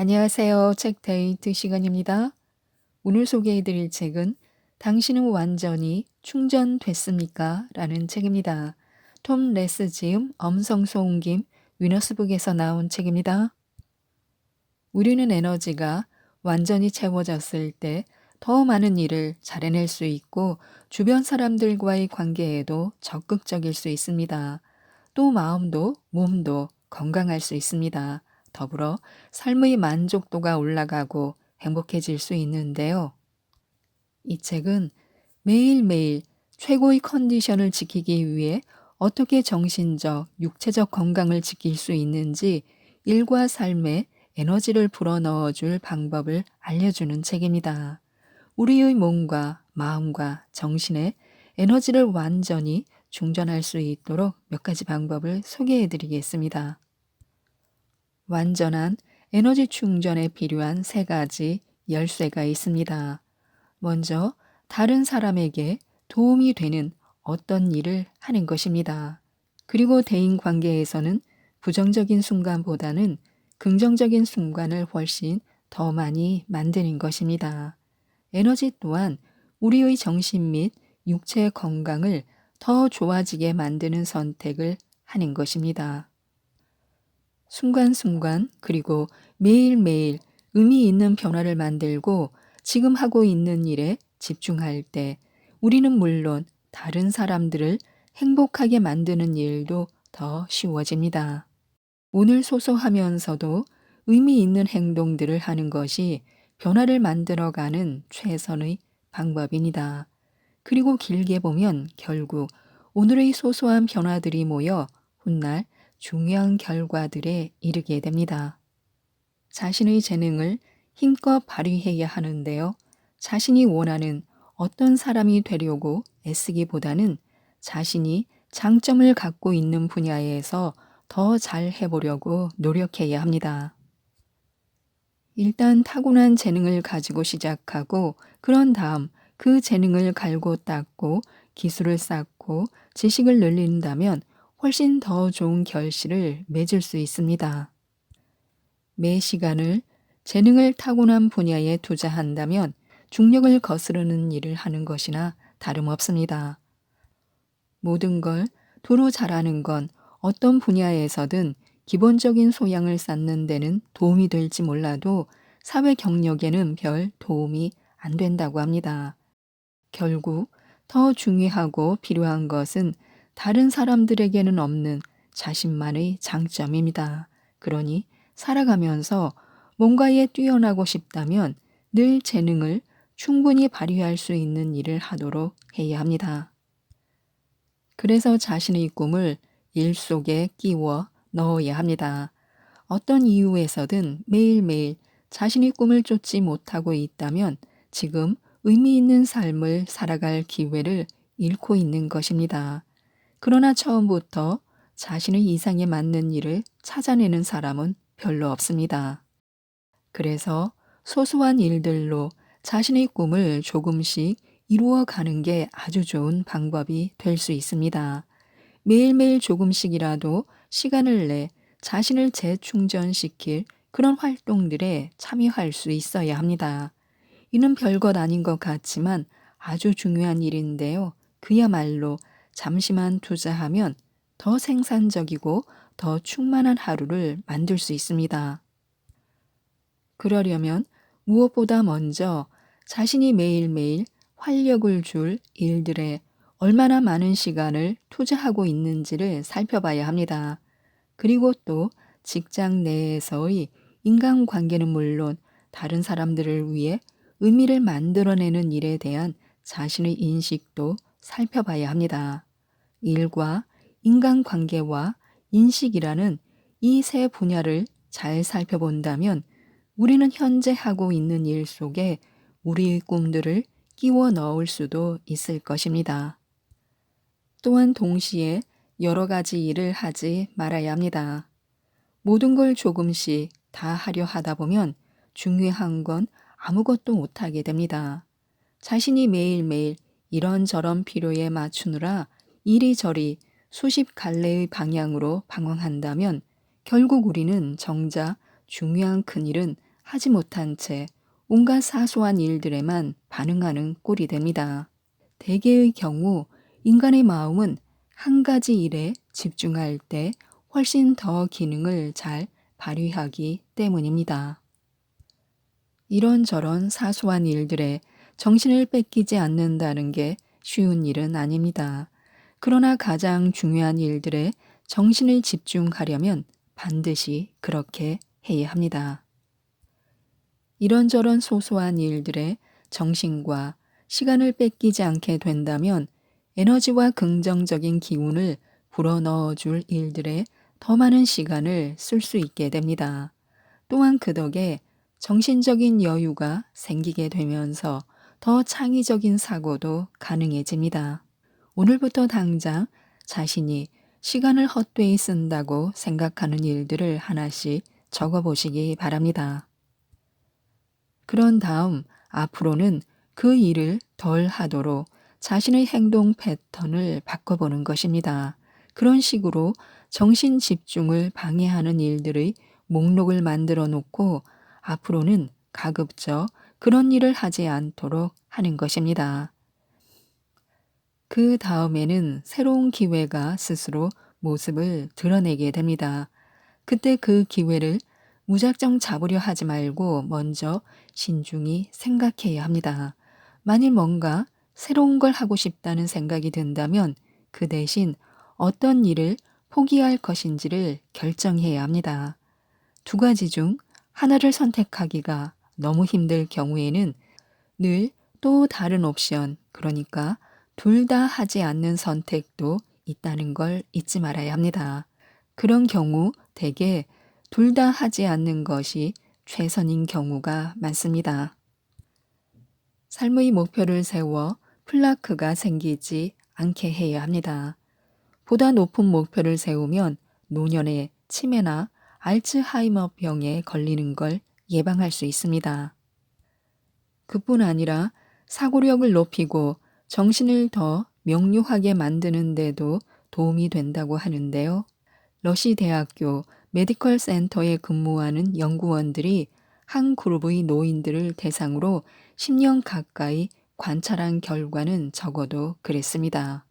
안녕하세요. 책 데이트 시간입니다. 오늘 소개해 드릴 책은 당신은 완전히 충전됐습니까? 라는 책입니다. 톰 레스 지음, 엄성소 옮김, 위너스북에서 나온 책입니다. 우리는 에너지가 완전히 채워졌을 때 더 많은 일을 잘 해낼 수 있고 주변 사람들과의 관계에도 적극적일 수 있습니다. 또 마음도 몸도 건강할 수 있습니다. 더불어 삶의 만족도가 올라가고 행복해질 수 있는데요. 이 책은 매일매일 최고의 컨디션을 지키기 위해 어떻게 정신적, 육체적 건강을 지킬 수 있는지 일과 삶에 에너지를 불어넣어 줄 방법을 알려주는 책입니다. 우리의 몸과 마음과 정신에 에너지를 완전히 충전할 수 있도록 몇 가지 방법을 소개해 드리겠습니다. 완전한 에너지 충전에 필요한 세 가지 열쇠가 있습니다. 먼저 다른 사람에게 도움이 되는 어떤 일을 하는 것입니다. 그리고 대인 관계에서는 부정적인 순간보다는 긍정적인 순간을 훨씬 더 많이 만드는 것입니다. 에너지 또한 우리의 정신 및 육체 건강을 더 좋아지게 만드는 선택을 하는 것입니다. 순간순간 그리고 매일매일 의미 있는 변화를 만들고 지금 하고 있는 일에 집중할 때 우리는 물론 다른 사람들을 행복하게 만드는 일도 더 쉬워집니다. 오늘 소소하면서도 의미 있는 행동들을 하는 것이 변화를 만들어가는 최선의 방법입니다. 그리고 길게 보면 결국 오늘의 소소한 변화들이 모여 훗날 중요한 결과들에 이르게 됩니다. 자신의 재능을 힘껏 발휘해야 하는데요. 자신이 원하는 어떤 사람이 되려고 애쓰기보다는 자신이 장점을 갖고 있는 분야에서 더 잘 해보려고 노력해야 합니다. 일단 타고난 재능을 가지고 시작하고 그런 다음 그 재능을 갈고 닦고 기술을 쌓고 지식을 늘린다면 훨씬 더 좋은 결실을 맺을 수 있습니다. 매 시간을 재능을 타고난 분야에 투자한다면 중력을 거스르는 일을 하는 것이나 다름없습니다. 모든 걸 도로 잘하는 건 어떤 분야에서든 기본적인 소양을 쌓는 데는 도움이 될지 몰라도 사회 경력에는 별 도움이 안 된다고 합니다. 결국 더 중요하고 필요한 것은 다른 사람들에게는 없는 자신만의 장점입니다. 그러니 살아가면서 뭔가에 뛰어나고 싶다면 늘 재능을 충분히 발휘할 수 있는 일을 하도록 해야 합니다. 그래서 자신의 꿈을 일 속에 끼워 넣어야 합니다. 어떤 이유에서든 매일매일 자신의 꿈을 쫓지 못하고 있다면 지금 의미 있는 삶을 살아갈 기회를 잃고 있는 것입니다. 그러나 처음부터 자신의 이상에 맞는 일을 찾아내는 사람은 별로 없습니다. 그래서 소소한 일들로 자신의 꿈을 조금씩 이루어 가는 게 아주 좋은 방법이 될 수 있습니다. 매일매일 조금씩이라도 시간을 내 자신을 재충전시킬 그런 활동들에 참여할 수 있어야 합니다. 이는 별것 아닌 것 같지만 아주 중요한 일인데요. 그야말로 잠시만 투자하면 더 생산적이고 더 충만한 하루를 만들 수 있습니다. 그러려면 무엇보다 먼저 자신이 매일매일 활력을 줄 일들에 얼마나 많은 시간을 투자하고 있는지를 살펴봐야 합니다. 그리고 또 직장 내에서의 인간관계는 물론 다른 사람들을 위해 의미를 만들어내는 일에 대한 자신의 인식도 살펴봐야 합니다. 일과 인간관계와 인식이라는 이 세 분야를 잘 살펴본다면 우리는 현재 하고 있는 일 속에 우리의 꿈들을 끼워 넣을 수도 있을 것입니다. 또한 동시에 여러 가지 일을 하지 말아야 합니다. 모든 걸 조금씩 다 하려 하다 보면 중요한 건 아무것도 못하게 됩니다. 자신이 매일매일 이런저런 필요에 맞추느라 이리저리 수십 갈래의 방향으로 방황한다면 결국 우리는 정작 중요한 큰일은 하지 못한 채 온갖 사소한 일들에만 반응하는 꼴이 됩니다. 대개의 경우 인간의 마음은 한 가지 일에 집중할 때 훨씬 더 기능을 잘 발휘하기 때문입니다. 이런저런 사소한 일들에 정신을 뺏기지 않는다는 게 쉬운 일은 아닙니다. 그러나 가장 중요한 일들에 정신을 집중하려면 반드시 그렇게 해야 합니다. 이런저런 소소한 일들에 정신과 시간을 뺏기지 않게 된다면 에너지와 긍정적인 기운을 불어넣어 줄 일들에 더 많은 시간을 쓸 수 있게 됩니다. 또한 그 덕에 정신적인 여유가 생기게 되면서 더 창의적인 사고도 가능해집니다. 오늘부터 당장 자신이 시간을 헛되이 쓴다고 생각하는 일들을 하나씩 적어보시기 바랍니다. 그런 다음 앞으로는 그 일을 덜 하도록 자신의 행동 패턴을 바꿔보는 것입니다. 그런 식으로 정신 집중을 방해하는 일들의 목록을 만들어 놓고 앞으로는 가급적 그런 일을 하지 않도록 하는 것입니다. 그 다음에는 새로운 기회가 스스로 모습을 드러내게 됩니다. 그때 그 기회를 무작정 잡으려 하지 말고 먼저 신중히 생각해야 합니다. 만일 뭔가 새로운 걸 하고 싶다는 생각이 든다면 그 대신 어떤 일을 포기할 것인지를 결정해야 합니다. 두 가지 중 하나를 선택하기가 너무 힘들 경우에는 늘 또 다른 옵션, 그러니까 둘 다 하지 않는 선택도 있다는 걸 잊지 말아야 합니다. 그런 경우 대개 둘 다 하지 않는 것이 최선인 경우가 많습니다. 삶의 목표를 세워 플라크가 생기지 않게 해야 합니다. 보다 높은 목표를 세우면 노년에 치매나 알츠하이머 병에 걸리는 걸 예방할 수 있습니다. 그뿐 아니라 사고력을 높이고 정신을 더 명료하게 만드는 데도 도움이 된다고 하는데요. 러시 대학교 메디컬 센터에 근무하는 연구원들이 한 그룹의 노인들을 대상으로 10년 가까이 관찰한 결과는 적어도 그랬습니다.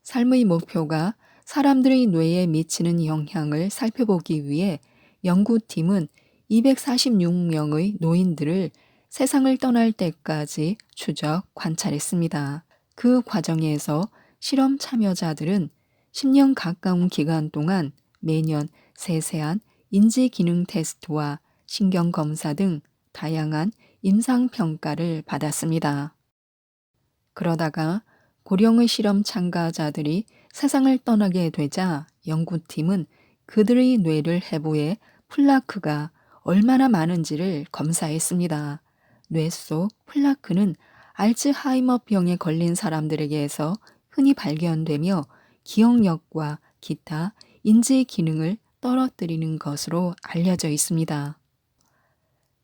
삶의 목표가 사람들의 뇌에 미치는 영향을 살펴보기 위해 연구팀은 246명의 노인들을 세상을 떠날 때까지 추적 관찰했습니다. 그 과정에서 실험 참여자들은 10년 가까운 기간 동안 매년 세세한 인지 기능 테스트와 신경 검사 등 다양한 임상 평가를 받았습니다. 그러다가 고령의 실험 참가자들이 세상을 떠나게 되자 연구팀은 그들의 뇌를 해부해 플라크가 얼마나 많은지를 검사했습니다. 뇌 속 플라크는 알츠하이머병에 걸린 사람들에게서 흔히 발견되며 기억력과 기타 인지 기능을 떨어뜨리는 것으로 알려져 있습니다.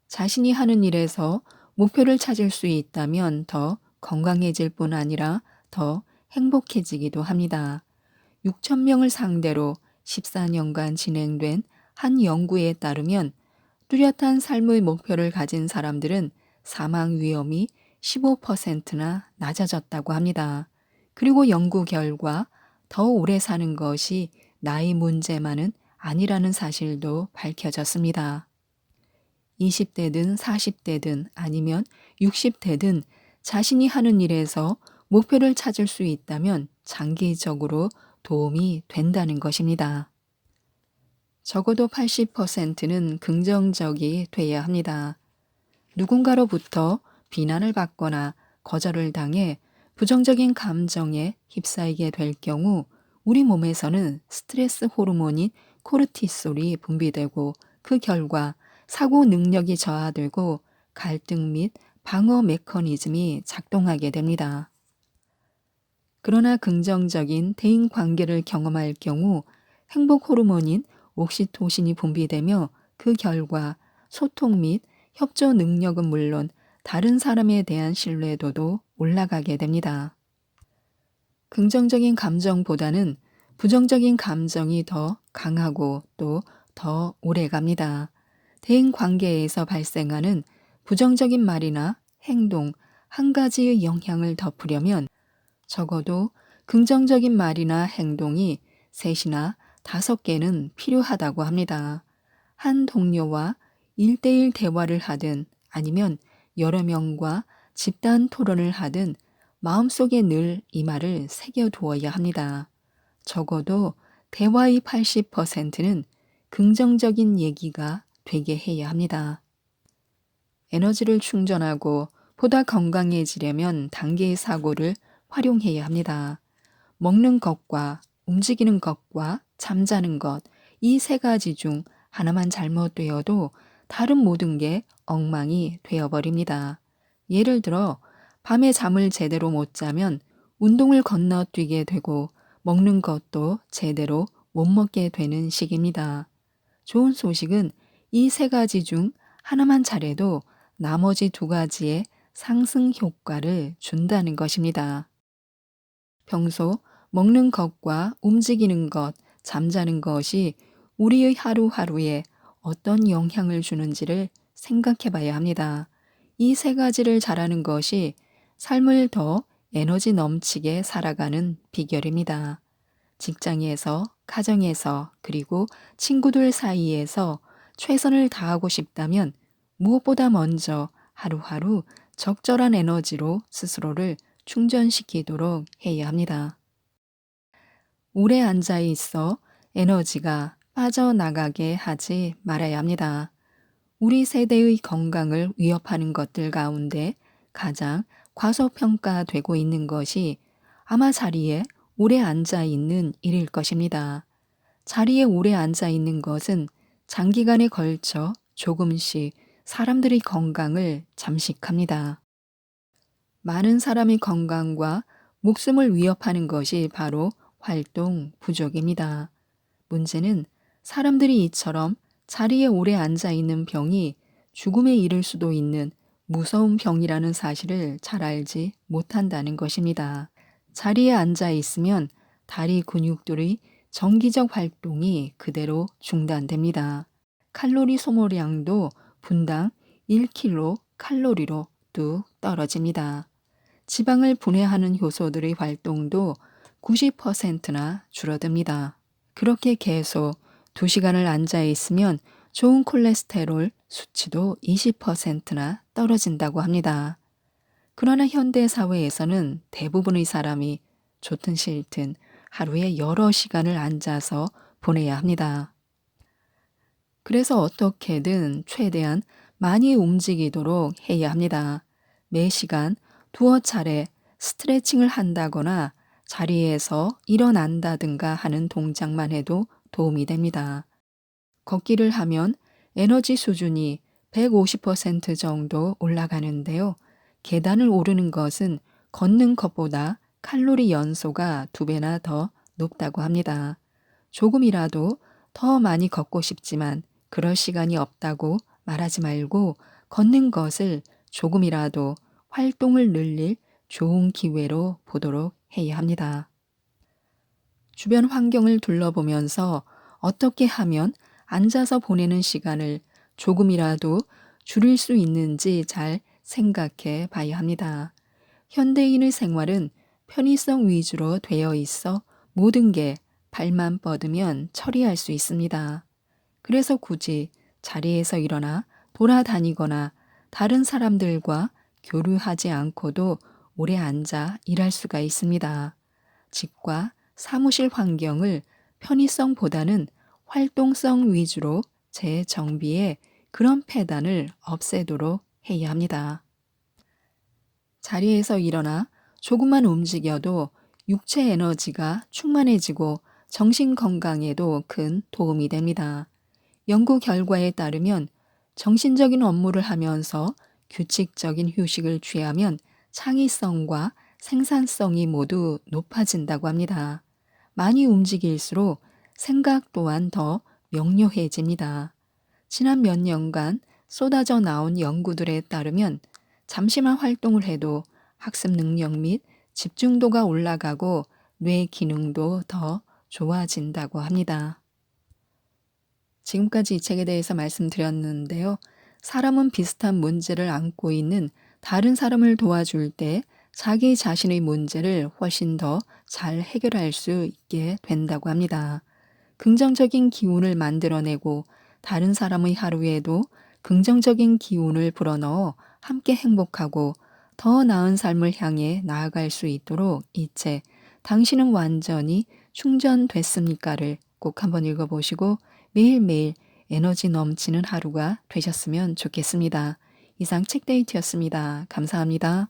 자신이 하는 일에서 목표를 찾을 수 있다면 더 건강해질 뿐 아니라 더 행복해지기도 합니다. 6천 명을 상대로 14년간 진행된 한 연구에 따르면 뚜렷한 삶의 목표를 가진 사람들은 사망 위험이 15%나 낮아졌다고 합니다. 그리고 연구 결과 더 오래 사는 것이 나이 문제만은 아니라는 사실도 밝혀졌습니다. 20대든 40대든 아니면 60대든 자신이 하는 일에서 목표를 찾을 수 있다면 장기적으로 도움이 된다는 것입니다. 적어도 80%는 긍정적이 돼야 합니다. 누군가로부터 비난을 받거나 거절을 당해 부정적인 감정에 휩싸이게 될 경우 우리 몸에서는 스트레스 호르몬인 코르티솔이 분비되고 그 결과 사고 능력이 저하되고 갈등 및 방어 메커니즘이 작동하게 됩니다. 그러나 긍정적인 대인 관계를 경험할 경우 행복 호르몬인 옥시토신이 분비되며 그 결과 소통 및 협조 능력은 물론 다른 사람에 대한 신뢰도도 올라가게 됩니다. 긍정적인 감정보다는 부정적인 감정이 더 강하고 또 더 오래 갑니다. 대인 관계에서 발생하는 부정적인 말이나 행동 한 가지의 영향을 덮으려면 적어도 긍정적인 말이나 행동이 3이나 5개는 필요하다고 합니다. 한 동료와 1대1 대화를 하든 아니면 여러 명과 집단 토론을 하든 마음속에 늘 이 말을 새겨두어야 합니다. 적어도 대화의 80%는 긍정적인 얘기가 되게 해야 합니다. 에너지를 충전하고 보다 건강해지려면 단계의 사고를 활용해야 합니다. 먹는 것과 움직이는 것과 잠자는 것, 이 3가지 중 하나만 잘못되어도 다른 모든 게 엉망이 되어버립니다. 예를 들어 밤에 잠을 제대로 못 자면 운동을 건너뛰게 되고 먹는 것도 제대로 못 먹게 되는 식입니다. 좋은 소식은 이 3가지 중 하나만 잘해도 나머지 2가지의 상승 효과를 준다는 것입니다. 평소 먹는 것과 움직이는 것, 잠자는 것이 우리의 하루하루에 어떤 영향을 주는지를 생각해 봐야 합니다. 이 3가지를 잘하는 것이 삶을 더 에너지 넘치게 살아가는 비결입니다. 직장에서, 가정에서, 그리고 친구들 사이에서 최선을 다하고 싶다면 무엇보다 먼저 하루하루 적절한 에너지로 스스로를 충전시키도록 해야 합니다. 오래 앉아 있어 에너지가 빠져나가게 하지 말아야 합니다. 우리 세대의 건강을 위협하는 것들 가운데 가장 과소평가되고 있는 것이 아마 자리에 오래 앉아 있는 일일 것입니다. 자리에 오래 앉아 있는 것은 장기간에 걸쳐 조금씩 사람들의 건강을 잠식합니다. 많은 사람의 건강과 목숨을 위협하는 것이 바로 활동 부족입니다. 문제는 사람들이 이처럼 자리에 오래 앉아 있는 병이 죽음에 이를 수도 있는 무서운 병이라는 사실을 잘 알지 못한다는 것입니다. 자리에 앉아 있으면 다리 근육들의 정기적 활동이 그대로 중단됩니다. 칼로리 소모량도 분당 1kcal 뚝 떨어집니다. 지방을 분해하는 효소들의 활동도 90%나 줄어듭니다. 그렇게 계속 2시간을 앉아 있으면 좋은 콜레스테롤 수치도 20%나 떨어진다고 합니다. 그러나 현대 사회에서는 대부분의 사람이 좋든 싫든 하루에 여러 시간을 앉아서 보내야 합니다. 그래서 어떻게든 최대한 많이 움직이도록 해야 합니다. 매 시간 2차례 스트레칭을 한다거나 자리에서 일어난다든가 하는 동작만 해도 도움이 됩니다. 걷기를 하면 에너지 수준이 150% 정도 올라가는데요. 계단을 오르는 것은 걷는 것보다 칼로리 연소가 2배나 더 높다고 합니다. 조금이라도 더 많이 걷고 싶지만 그럴 시간이 없다고 말하지 말고 걷는 것을 조금이라도 활동을 늘릴 좋은 기회로 보도록 해야 합니다. 주변 환경을 둘러보면서 어떻게 하면 앉아서 보내는 시간을 조금이라도 줄일 수 있는지 잘 생각해 봐야 합니다. 현대인의 생활은 편의성 위주로 되어 있어 모든 게 발만 뻗으면 처리할 수 있습니다. 그래서 굳이 자리에서 일어나 돌아다니거나 다른 사람들과 교류하지 않고도 오래 앉아 일할 수가 있습니다. 집과 사무실 환경을 편의성보다는 활동성 위주로 재정비해 그런 폐단을 없애도록 해야 합니다. 자리에서 일어나 조금만 움직여도 육체 에너지가 충만해지고 정신 건강에도 큰 도움이 됩니다. 연구 결과에 따르면 정신적인 업무를 하면서 규칙적인 휴식을 취하면 창의성과 생산성이 모두 높아진다고 합니다. 많이 움직일수록 생각 또한 더 명료해집니다. 지난 몇 년간 쏟아져 나온 연구들에 따르면 잠시만 활동을 해도 학습 능력 및 집중도가 올라가고 뇌 기능도 더 좋아진다고 합니다. 지금까지 이 책에 대해서 말씀드렸는데요. 사람은 비슷한 문제를 안고 있는 다른 사람을 도와줄 때 자기 자신의 문제를 훨씬 더 잘 해결할 수 있게 된다고 합니다. 긍정적인 기운을 만들어내고 다른 사람의 하루에도 긍정적인 기운을 불어넣어 함께 행복하고 더 나은 삶을 향해 나아갈 수 있도록 이 책, 당신은 완전히 충전됐습니까를 꼭 한번 읽어보시고 매일매일 에너지 넘치는 하루가 되셨으면 좋겠습니다. 이상 책데이트였습니다. 감사합니다.